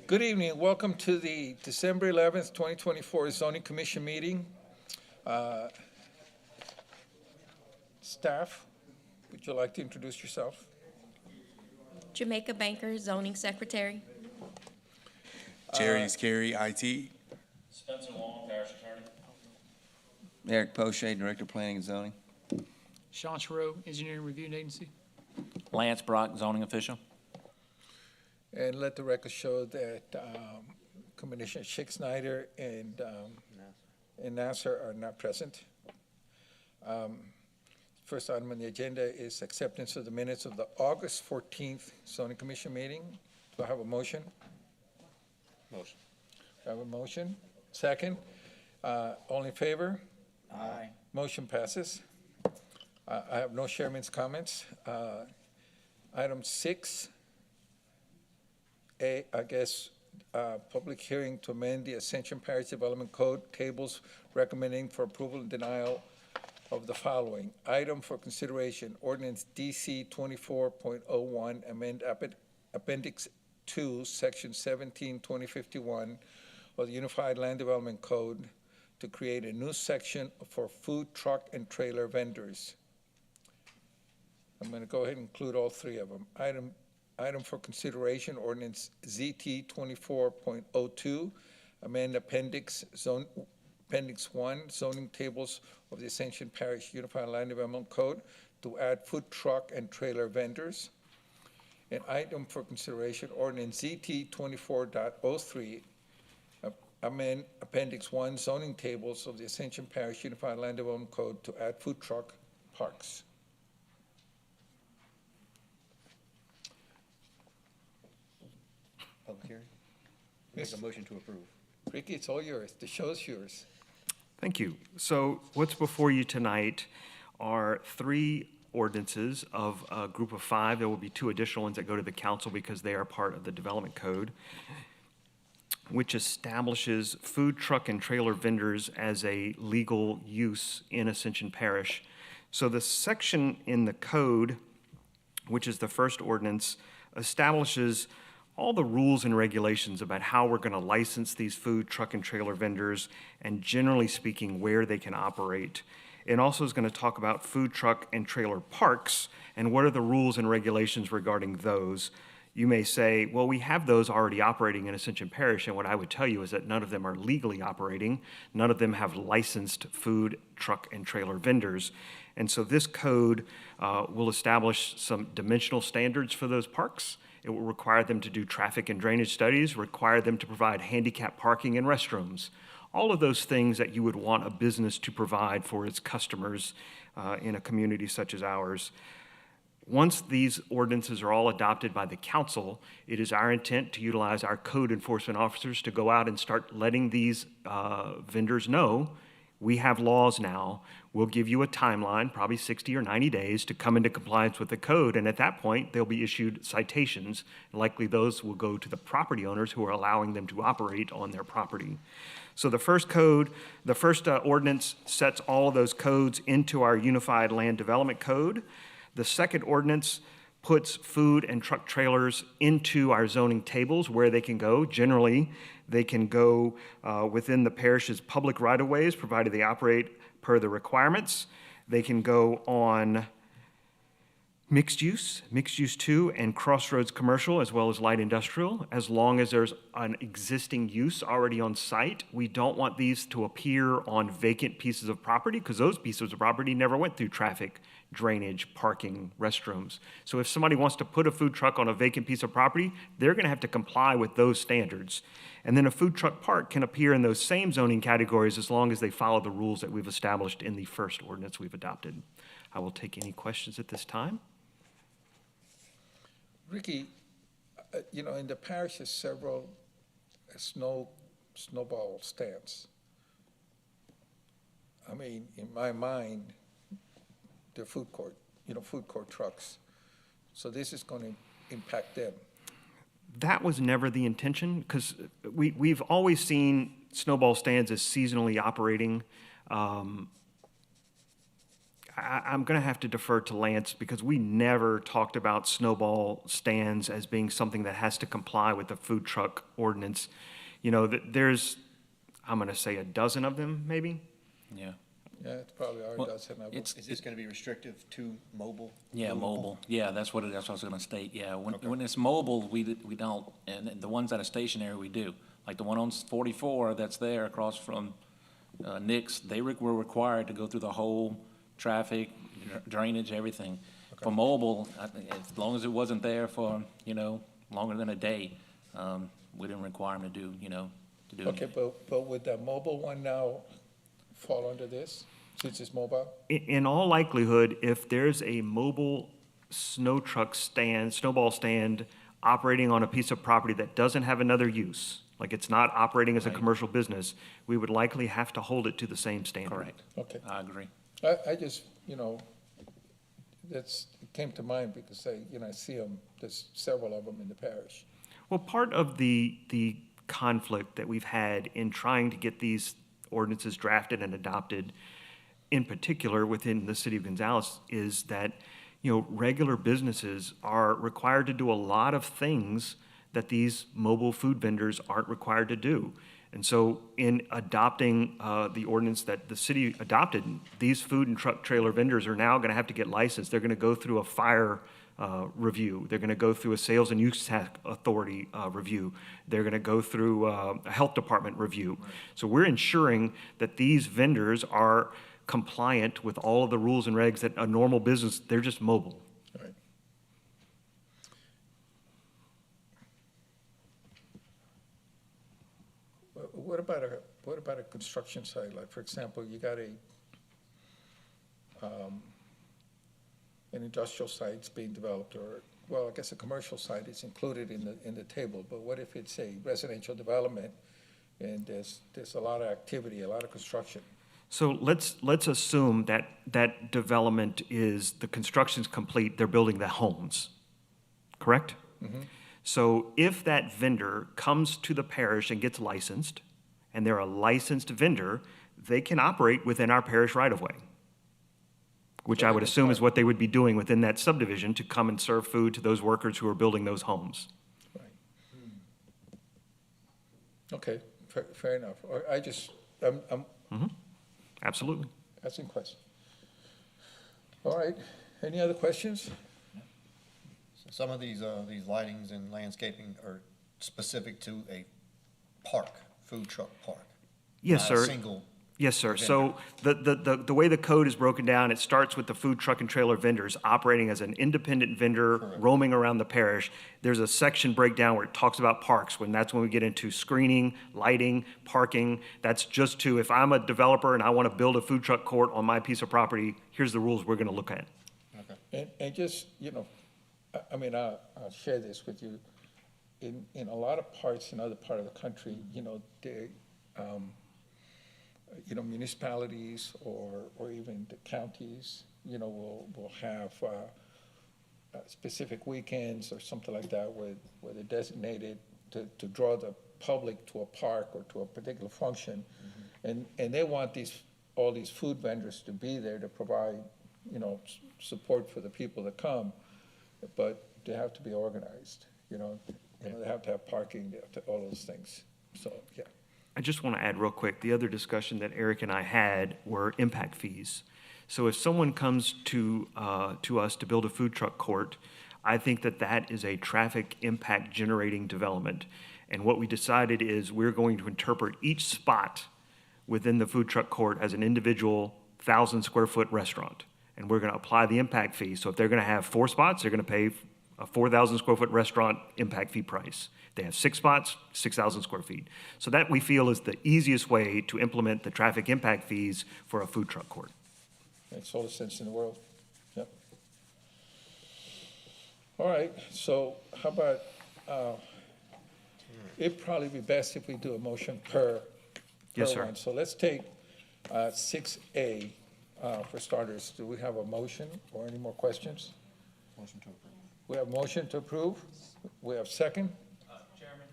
Good evening. Welcome to the December 11th, 2024 Zoning Commission meeting. Staff, would you like to introduce yourself? Jamaica Banker, Zoning Secretary. Jerry's Carey, IT. Spencer Long, Parish Attorney. Eric Poche, Director of Planning and Zoning. Sean Chereau, Engineering Review Agency. Lance Brock, Zoning Official. And let the record show that Commissioner Schick Snyder and Nasser are not present. First item on the agenda is acceptance of the minutes of the August 14th Zoning Commission meeting. Do I have a motion? Motion. Do I have a motion? Second. All in favor? Aye. Motion passes. I have no chairman's comments. Item 6A, I guess, public hearing to amend the Ascension Parish Development Code tables recommending for approval and denial of the following. Item for consideration, ordinance DC 24.01, amend Appendix 2, Section 17, 2051 of the Unified Land Development Code to create a new section for food truck and trailer vendors. I'm going to go ahead and include all three of them. Item for consideration, ordinance ZT 24.02, amend Appendix 1, zoning tables of the Ascension Parish Unified Land Development Code to add food truck and trailer vendors. And item for consideration, ordinance ZT 24.03, amend Appendix 1, zoning tables of the Ascension Parish Unified Land Development Code to add food truck parks. Public hearing? Make a motion to approve. Ricky, it's all yours. The show's yours. Thank you. So what's before you tonight are three ordinances of a group of five. There will be two additional ones that go to the council because they are part of the development code, which establishes food truck and trailer vendors as a legal use in Ascension Parish. So the section in the code, which is the first ordinance, establishes all the rules and regulations about how we're going to license these food truck and trailer vendors and, generally speaking, where they can operate. It also is going to talk about food truck and trailer parks and what are the rules and regulations regarding those. You may say, well, we have those already operating in Ascension Parish, and what I would tell you is that none of them are legally operating. None of them have licensed food truck and trailer vendors. And so this code will establish some dimensional standards for those parks. It will require them to do traffic and drainage studies, require them to provide handicap parking and restrooms. All of those things that you would want a business to provide for its customers in a community such as ours. Once these ordinances are all adopted by the council, it is our intent to utilize our code enforcement officers to go out and start letting these vendors know we have laws now. We'll give you a timeline, probably 60 or 90 days, to come into compliance with the code. And at that point, they'll be issued citations. Likely those will go to the property owners who are allowing them to operate on their property. So the first ordinance sets all of those codes into our Unified Land Development Code. The second ordinance puts food and truck trailers into our zoning tables where they can go. Generally, they can go within the parish's public right-of-ways, provided they operate per the requirements. They can go on mixed use 2, and crossroads commercial, as well as light industrial, as long as there's an existing use already on site. We don't want these to appear on vacant pieces of property because those pieces of property never went through traffic, drainage, parking, restrooms. So if somebody wants to put a food truck on a vacant piece of property, they're going to have to comply with those standards. And then a food truck park can appear in those same zoning categories as long as they follow the rules that we've established in the first ordinance we've adopted. I will take any questions at this time. Ricky, in the parish there's several snowball stands. I mean, in my mind, they're food court trucks. So this is going to impact them. That was never the intention, because we've always seen snowball stands as seasonally operating. I'm going to have to defer to Lance because we never talked about snowball stands as being something that has to comply with the food truck ordinance. You know, there's, I'm going to say a dozen of them, maybe? Yeah. Yeah, it's probably already Well, does, and I will- it's- Is this gonna be restrictive to mobile? Yeah, movable? mobile. Yeah, that's what I was gonna state, yeah. When it's mobile, we don't, and the ones that are stationary, we do. Like the one on 44 that's there across from Nick's, they were required to go through the whole traffic, drainage, everything. For mobile, I think as long as it wasn't there for, longer than a day, we didn't require them to do, to do Okay, anything. but would the mobile one now fall under this, since it's mobile? In all likelihood, if there's a mobile snowball stand operating on a piece of property that doesn't have another use, like it's not operating as a Right. commercial business, we would likely have to hold it to the same standard. Correct. Okay. I agree. I just, it came to mind because I see them, there's several of them in the parish. Well, part of the conflict that we've had in trying to get these ordinances drafted and adopted, in particular within the city of Gonzales, is that, regular businesses are required to do a lot of things that these mobile food vendors aren't required to do. And so in adopting the ordinance that the city adopted, these food and truck trailer vendors are now going to have to get licensed. They're going to go through a fire review. They're going to go through a sales and use tax authority review. They're going to go through a health department review. So we're ensuring that these vendors are compliant with all of the rules and regs that a normal business, they're just mobile. All right. What about a construction site? Like, for example, you got an industrial site's being developed, or, well, I guess a commercial site is included in the table, but what if it's a residential development and there's a lot of activity, a lot of construction? So let's assume that that development is, the construction's complete, they're building the homes, correct? So if that vendor comes to the parish and gets licensed, and they're a licensed vendor, they can operate within our parish right-of-way, which I would assume is what they would be doing within that subdivision to come and serve food to those workers who are building those homes. Right. Okay, fair enough. Or I'm Absolutely. asking questions. All right, any other questions? Some of these lightings and landscaping are specific to a park, food truck park. Yes, not a sir. single, Yes, sir. So the way the code is broken down, it starts with the food truck and trailer vendors operating as an independent vendor roaming around the parish. There's a section breakdown where it talks about parks, that's when we get into screening, lighting, parking. That's just to, if I'm a developer and I want to build a food truck court on my piece of property, here's the rules we're going to look at. And just, I'll share this with you. In a lot of parts, in other part of the country, municipalities or even the counties, will have specific weekends or something like that where they're designated to draw the public to a park or to a particular function. And they want all these food vendors to be there to provide, support for the people that come, but they have to be organized, they have to have parking, they have to, all those things. So, yeah. I just want to add real quick, the other discussion that Eric and I had were impact fees. So if someone comes to us to build a food truck court, I think that is a traffic impact generating development. And what we decided is we're going to interpret each spot within the food truck court as an individual 1,000 square foot restaurant. And we're going to apply the impact fee. So if they're going to have 4 spots, they're going to pay a 4,000 square foot restaurant impact fee price. They have 6 spots, 6,000 square feet. So that we feel is the easiest way to implement the traffic impact fees for a food truck court. Makes all the sense in the world. Yep. All right, so how about, it'd probably be best if we do a motion per Yes, sir. one. So let's take 6A for starters. Do we have a motion or any more questions? motion to approve. We have motion to approve. We have second. Chairman?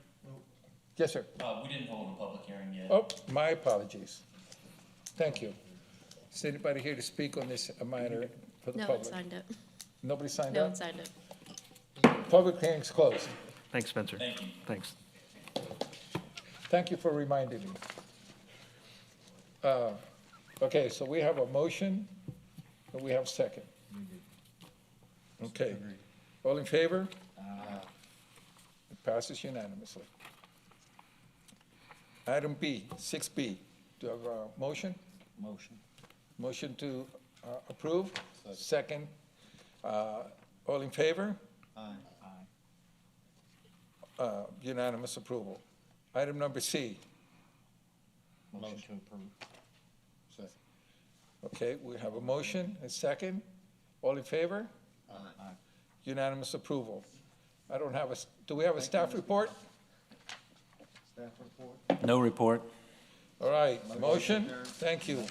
Yes, sir. We didn't hold a public hearing yet. Oh, my apologies. Thank you. Is anybody here to speak on this matter for the No one public? signed up. Nobody signed No one up? signed up. Public hearing's closed. Thanks, Spencer. Thanks. Thank you for reminding me. Okay, so we have a motion, and we have a second. Okay. All in favor? It passes unanimously. Item B, 6B. Do you have a motion? Motion. Motion to approve? Second. All in favor? Aye. Unanimous approval. Item number C. Motion to approve. Okay, we have a motion, a second. All in favor? Aye. Unanimous approval. I don't have a, do we have a staff report? Staff report? No report. All right, motion, thank you.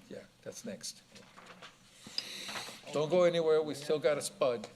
Yeah, that's next. Don't go anywhere, we still got a spud.